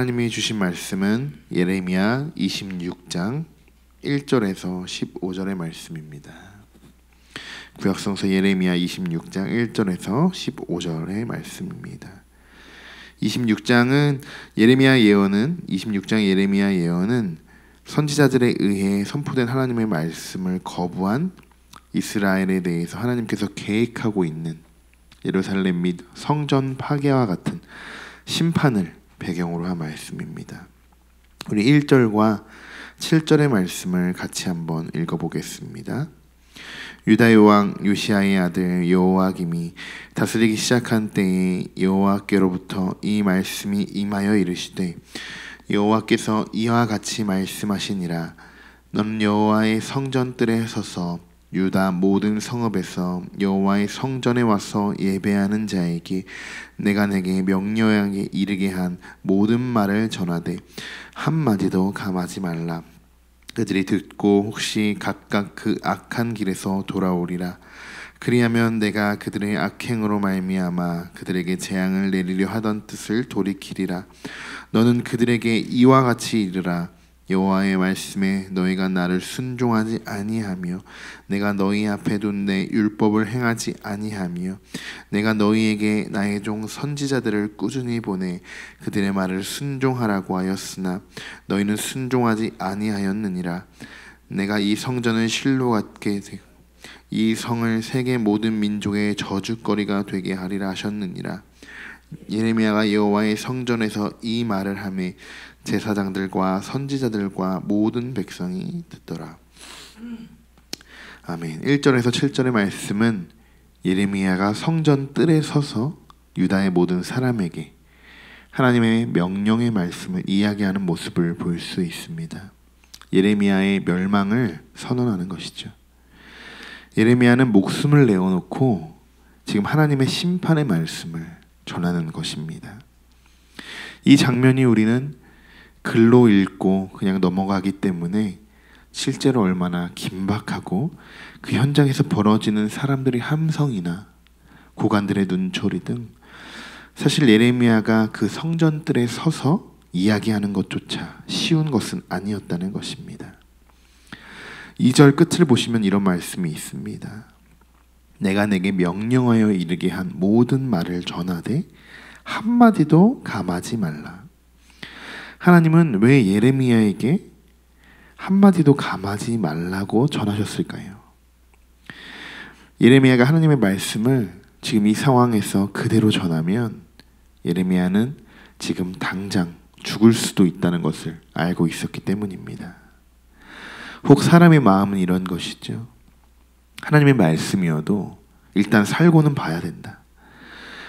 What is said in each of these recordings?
하나님이 주신 말씀은 예레미야 26장 1절에서 15절의 말씀입니다. 구약성서 예레미야 26장 1절에서 15절의 말씀입니다. 26장 예레미야 예언은 선지자들에 의해 선포된 하나님의 말씀을 거부한 이스라엘에 대해서 하나님께서 계획하고 있는 예루살렘 및 성전 파괴와 같은 심판을 배경으로 한 말씀입니다. 우리 1절과 7절의 말씀을 같이 한번 읽어보겠습니다. 유다의 왕 요시야의 아들 여호야김이 다스리기 시작한 때에 여호와께로부터 이 말씀이 임하여 이르시되 여호와께서 이와 같이 말씀하시니라. 너는 여호와의 성전뜰에 서서 유다 모든 성읍에서 여호와의 성전에 와서 예배하는 자에게 내가 내게 명령하게 이르게 한 모든 말을 전하되 한마디도 감하지 말라. 그들이 듣고 혹시 각각 그 악한 길에서 돌아오리라. 그리하면 내가 그들의 악행으로 말미암아 그들에게 재앙을 내리려 하던 뜻을 돌이키리라. 너는 그들에게 이와 같이 이르라. 여호와의 말씀에 너희가 나를 순종하지 아니하며 내가 너희 앞에 둔 내 율법을 행하지 아니하며 내가 너희에게 나의 종 선지자들을 꾸준히 보내 그들의 말을 순종하라고 하였으나 너희는 순종하지 아니하였느니라. 내가 이 성전을 실로 갖게 되고 이 성을 세계 모든 민족의 저주거리가 되게 하리라 하셨느니라. 예레미야가 여호와의 성전에서 이 말을 하매 제사장들과 선지자들과 모든 백성이 듣더라. 아멘. 1절에서 7절의 말씀은 예레미야가 성전 뜰에 서서 유다의 모든 사람에게 하나님의 명령의 말씀을 이야기하는 모습을 볼 수 있습니다. 예레미야의 멸망을 선언하는 것이죠. 예레미야는 목숨을 내어놓고 지금 하나님의 심판의 말씀을 전하는 것입니다. 이 장면이 우리는 글로 읽고 그냥 넘어가기 때문에 실제로 얼마나 긴박하고 그 현장에서 벌어지는 사람들의 함성이나 고관들의 눈초리 등 사실 예레미야가 그 성전뜰에 서서 이야기하는 것조차 쉬운 것은 아니었다는 것입니다. 2절 끝을 보시면 이런 말씀이 있습니다. 내가 내게 명령하여 이르게 한 모든 말을 전하되 한마디도 감하지 말라. 하나님은 왜 예레미야에게 한마디도 감하지 말라고 전하셨을까요? 예레미야가 하나님의 말씀을 지금 이 상황에서 그대로 전하면 예레미야는 지금 당장 죽을 수도 있다는 것을 알고 있었기 때문입니다. 혹 사람의 마음은 이런 것이죠. 하나님의 말씀이어도 일단 살고는 봐야 된다.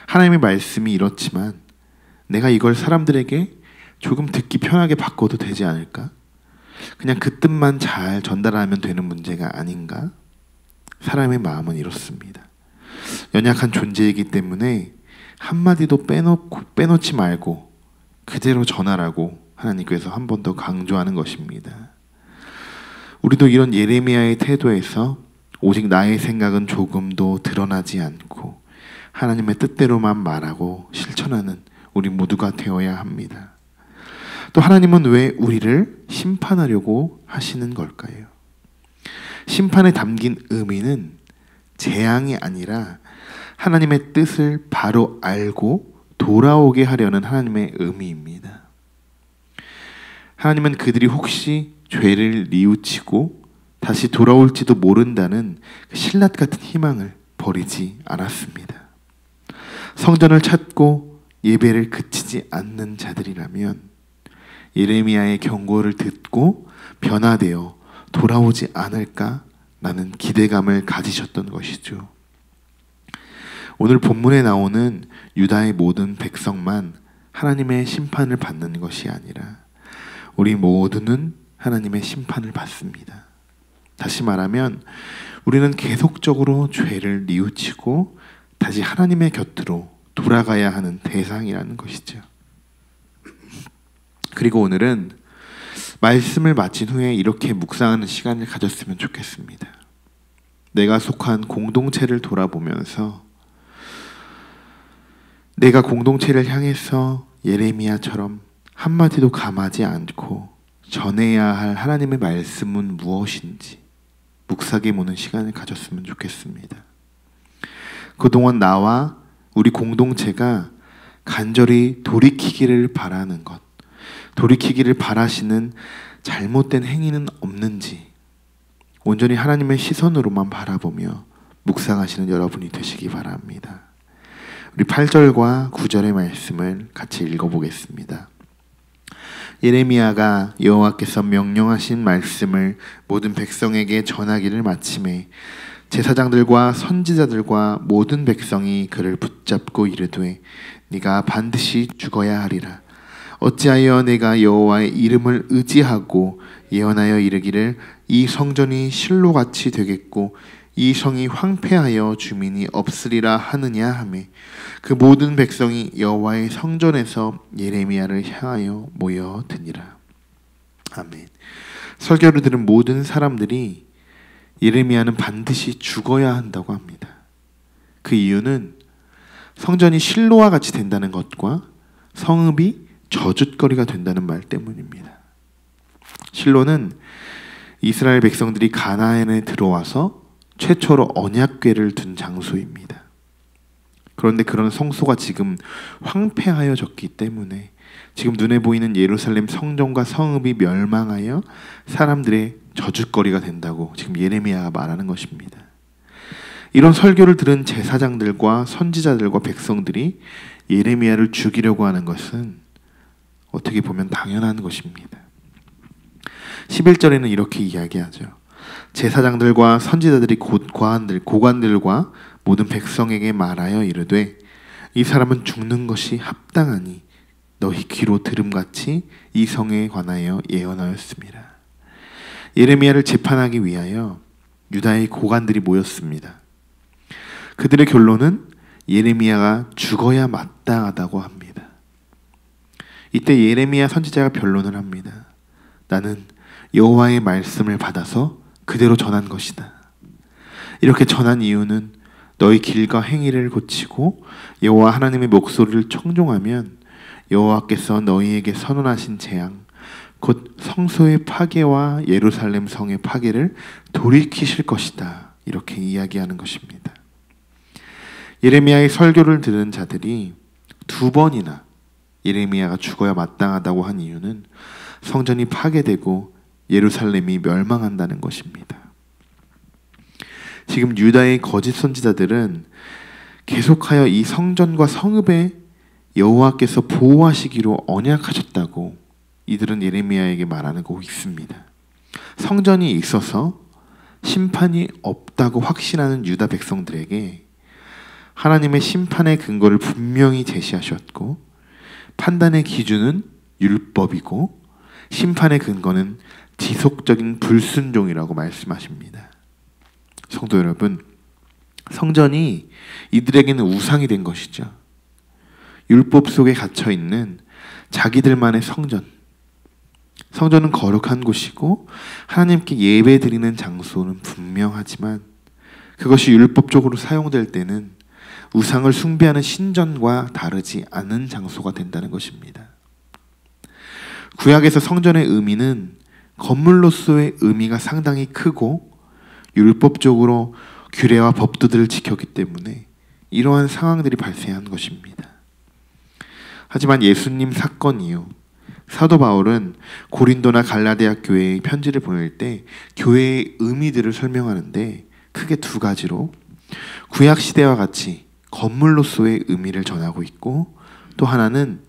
하나님의 말씀이 이렇지만 내가 이걸 사람들에게 조금 듣기 편하게 바꿔도 되지 않을까? 그냥 그 뜻만 잘 전달하면 되는 문제가 아닌가? 사람의 마음은 이렇습니다. 연약한 존재이기 때문에 한마디도 빼놓지 말고 그대로 전하라고 하나님께서 한 번 더 강조하는 것입니다. 우리도 이런 예레미야의 태도에서 오직 나의 생각은 조금도 드러나지 않고 하나님의 뜻대로만 말하고 실천하는 우리 모두가 되어야 합니다. 또 하나님은 왜 우리를 심판하려고 하시는 걸까요? 심판에 담긴 의미는 재앙이 아니라 하나님의 뜻을 바로 알고 돌아오게 하려는 하나님의 의미입니다. 하나님은 그들이 혹시 죄를 뉘우치고 다시 돌아올지도 모른다는 신라 같은 희망을 버리지 않았습니다. 성전을 찾고 예배를 그치지 않는 자들이라면 예레미야의 경고를 듣고 변화되어 돌아오지 않을까라는 기대감을 가지셨던 것이죠. 오늘 본문에 나오는 유다의 모든 백성만 하나님의 심판을 받는 것이 아니라 우리 모두는 하나님의 심판을 받습니다. 다시 말하면 우리는 계속적으로 죄를 뉘우치고 다시 하나님의 곁으로 돌아가야 하는 대상이라는 것이죠. 그리고 오늘은 말씀을 마친 후에 이렇게 묵상하는 시간을 가졌으면 좋겠습니다. 내가 속한 공동체를 돌아보면서 내가 공동체를 향해서 예레미야처럼 한마디도 감하지 않고 전해야 할 하나님의 말씀은 무엇인지 묵상해 보는 시간을 가졌으면 좋겠습니다. 그동안 나와 우리 공동체가 간절히 돌이키기를 바라는 것, 돌이키기를 바라시는 잘못된 행위는 없는지 온전히 하나님의 시선으로만 바라보며 묵상하시는 여러분이 되시기 바랍니다. 우리 8절과 9절의 말씀을 같이 읽어보겠습니다. 예레미야가 여호와께서 명령하신 말씀을 모든 백성에게 전하기를 마침에 제사장들과 선지자들과 모든 백성이 그를 붙잡고 이르되 네가 반드시 죽어야 하리라. 어찌하여 내가 여호와의 이름을 의지하고 예언하여 이르기를 이 성전이 실로같이 되겠고 이 성이 황폐하여 주민이 없으리라 하느냐 하며 그 모든 백성이 여호와의 성전에서 예레미야를 향하여 모여드니라. 아멘. 설교를 들은 모든 사람들이 예레미야는 반드시 죽어야 한다고 합니다. 그 이유는 성전이 실로와 같이 된다는 것과 성읍이 저주거리가 된다는 말 때문입니다. 실로는 이스라엘 백성들이 가나안에 들어와서 최초로 언약궤를 둔 장소입니다. 그런데 그런 성소가 지금 황폐하여졌기 때문에 지금 눈에 보이는 예루살렘 성전과 성읍이 멸망하여 사람들의 저주거리가 된다고 지금 예레미야가 말하는 것입니다. 이런 설교를 들은 제사장들과 선지자들과 백성들이 예레미야를 죽이려고 하는 것은 어떻게 보면 당연한 것입니다. 11절에는 이렇게 이야기하죠. 제사장들과 선지자들이 곧 고관들과 모든 백성에게 말하여 이르되 이 사람은 죽는 것이 합당하니 너희 귀로 들음같이 이 성에 관하여 예언하였습니다. 예레미야를 재판하기 위하여 유다의 고관들이 모였습니다. 그들의 결론은 예레미야가 죽어야 마땅하다고 합니다. 이때 예레미야 선지자가 변론을 합니다. 나는 여호와의 말씀을 받아서 그대로 전한 것이다. 이렇게 전한 이유는 너희 길과 행위를 고치고 여호와 하나님의 목소리를 청종하면 여호와께서 너희에게 선언하신 재앙 곧 성소의 파괴와 예루살렘 성의 파괴를 돌이키실 것이다. 이렇게 이야기하는 것입니다. 예레미야의 설교를 들은 자들이 두 번이나 예레미야가 죽어야 마땅하다고 한 이유는 성전이 파괴되고 예루살렘이 멸망한다는 것입니다. 지금 유다의 거짓 선지자들은 계속하여 이 성전과 성읍에 여호와께서 보호하시기로 언약하셨다고 이들은 예레미야에게 말하고 있습니다. 성전이 있어서 심판이 없다고 확신하는 유다 백성들에게 하나님의 심판의 근거를 분명히 제시하셨고 판단의 기준은 율법이고 심판의 근거는 지속적인 불순종이라고 말씀하십니다. 성도 여러분, 성전이 이들에게는 우상이 된 것이죠. 율법 속에 갇혀있는 자기들만의 성전은 거룩한 곳이고 하나님께 예배드리는 장소는 분명하지만 그것이 율법적으로 사용될 때는 우상을 숭배하는 신전과 다르지 않은 장소가 된다는 것입니다. 구약에서 성전의 의미는 건물로서의 의미가 상당히 크고 율법적으로 규례와 법도들을 지켰기 때문에 이러한 상황들이 발생한 것입니다. 하지만 예수님 사건 이후 사도 바울은 고린도나 갈라디아 교회에 편지를 보낼 때 교회의 의미들을 설명하는데 크게 두 가지로 구약 시대와 같이 건물로서의 의미를 전하고 있고 또 하나는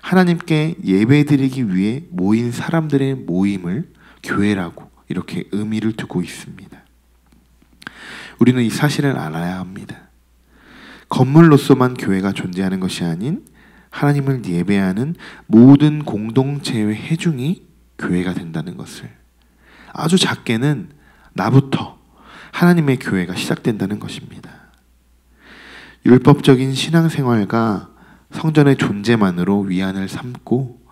하나님께 예배드리기 위해 모인 사람들의 모임을 교회라고 이렇게 의미를 두고 있습니다. 우리는 이 사실을 알아야 합니다. 건물로서만 교회가 존재하는 것이 아닌 하나님을 예배하는 모든 공동체의 회중이 교회가 된다는 것을, 아주 작게는 나부터 하나님의 교회가 시작된다는 것입니다. 율법적인 신앙생활과 성전의 존재만으로 위안을 삼고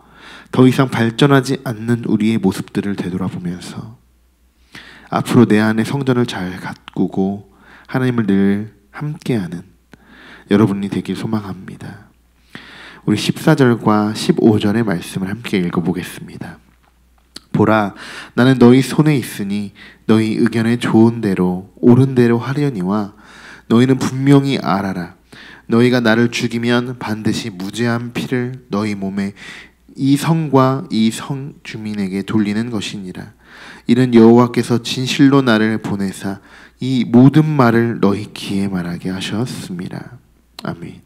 더 이상 발전하지 않는 우리의 모습들을 되돌아보면서 앞으로 내 안에 성전을 잘 가꾸고 하나님을 늘 함께하는 여러분이 되길 소망합니다. 우리 14절과 15절의 말씀을 함께 읽어보겠습니다. 보라, 나는 너희 손에 있으니 너희 의견에 좋은 대로 옳은 대로 하려니와 너희는 분명히 알아라. 너희가 나를 죽이면 반드시 무죄한 피를 너희 몸에 이 성과 이 성 주민에게 돌리는 것이니라. 이는 여호와께서 진실로 나를 보내사 이 모든 말을 너희 귀에 말하게 하셨습니다. 아멘.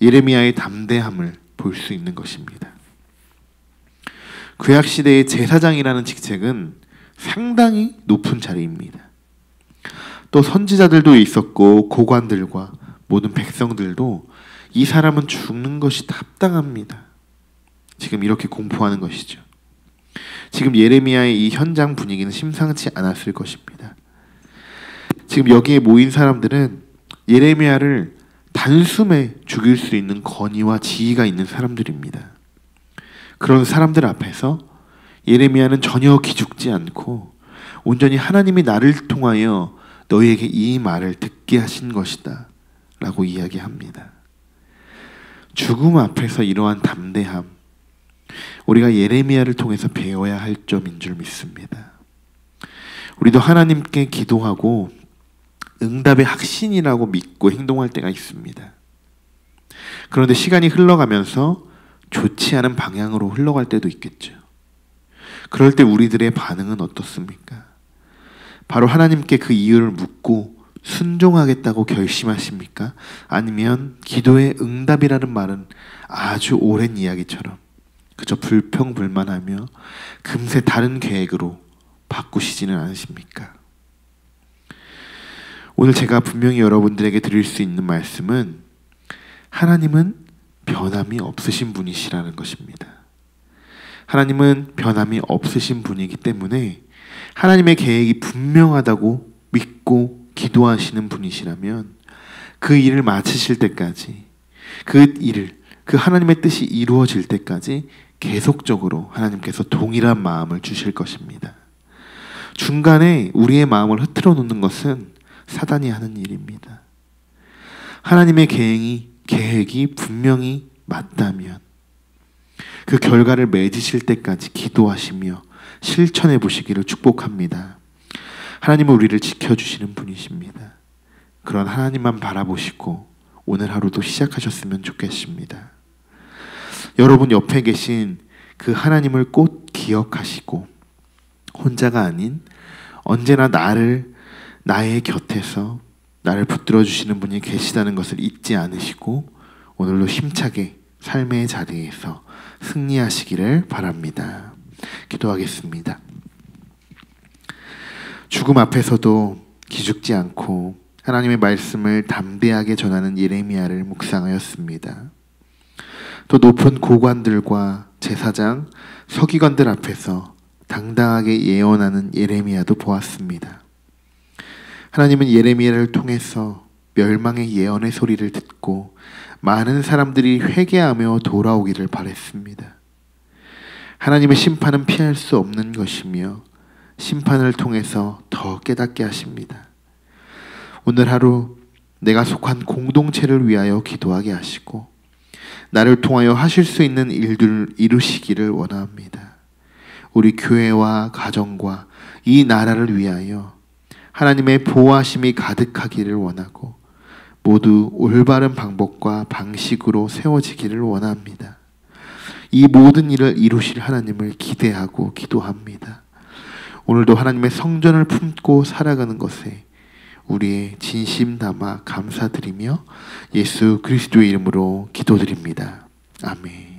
예레미야의 담대함을 볼 수 있는 것입니다. 구약시대의 제사장이라는 직책은 상당히 높은 자리입니다. 또 선지자들도 있었고 고관들과 모든 백성들도 이 사람은 죽는 것이 합당합니다. 지금 이렇게 공포하는 것이죠. 지금 예레미야의 이 현장 분위기는 심상치 않았을 것입니다. 지금 여기에 모인 사람들은 예레미야를 단숨에 죽일 수 있는 권위와 지위가 있는 사람들입니다. 그런 사람들 앞에서 예레미야는 전혀 기죽지 않고 온전히 하나님이 나를 통하여 너희에게 이 말을 듣게 하신 것이다 라고 이야기합니다. 죽음 앞에서 이러한 담대함, 우리가 예레미야를 통해서 배워야 할 점인 줄 믿습니다. 우리도 하나님께 기도하고 응답의 확신이라고 믿고 행동할 때가 있습니다. 그런데 시간이 흘러가면서 좋지 않은 방향으로 흘러갈 때도 있겠죠. 그럴 때 우리들의 반응은 어떻습니까? 바로 하나님께 그 이유를 묻고 순종하겠다고 결심하십니까? 아니면 기도의 응답이라는 말은 아주 오랜 이야기처럼 그저 불평불만하며 금세 다른 계획으로 바꾸시지는 않으십니까? 오늘 제가 분명히 여러분들에게 드릴 수 있는 말씀은 하나님은 변함이 없으신 분이시라는 것입니다. 하나님은 변함이 없으신 분이기 때문에 하나님의 계획이 분명하다고 믿고 기도하시는 분이시라면 그 일을 마치실 때까지 그 하나님의 뜻이 이루어질 때까지 계속적으로 하나님께서 동일한 마음을 주실 것입니다. 중간에 우리의 마음을 흐트러 놓는 것은 사단이 하는 일입니다. 하나님의 계획이 분명히 맞다면 그 결과를 맺으실 때까지 기도하시며 실천해 보시기를 축복합니다. 하나님은 우리를 지켜주시는 분이십니다. 그런 하나님만 바라보시고 오늘 하루도 시작하셨으면 좋겠습니다. 여러분 옆에 계신 그 하나님을 꼭 기억하시고 혼자가 아닌 언제나 나의 곁에서 나를 붙들어 주시는 분이 계시다는 것을 잊지 않으시고 오늘도 힘차게 삶의 자리에서 승리하시기를 바랍니다. 기도하겠습니다. 죽음 앞에서도 기죽지 않고 하나님의 말씀을 담대하게 전하는 예레미야를 묵상하였습니다. 또 높은 고관들과 제사장, 서기관들 앞에서 당당하게 예언하는 예레미야도 보았습니다. 하나님은 예레미야를 통해서 멸망의 예언의 소리를 듣고 많은 사람들이 회개하며 돌아오기를 바랬습니다. 하나님의 심판은 피할 수 없는 것이며 심판을 통해서 더 깨닫게 하십니다. 오늘 하루 내가 속한 공동체를 위하여 기도하게 하시고 나를 통하여 하실 수 있는 일들을 이루시기를 원합니다. 우리 교회와 가정과 이 나라를 위하여 하나님의 보호하심이 가득하기를 원하고 모두 올바른 방법과 방식으로 세워지기를 원합니다. 이 모든 일을 이루실 하나님을 기대하고 기도합니다. 오늘도 하나님의 성전을 품고 살아가는 것에 우리의 진심 담아 감사드리며 예수 그리스도의 이름으로 기도드립니다. 아멘.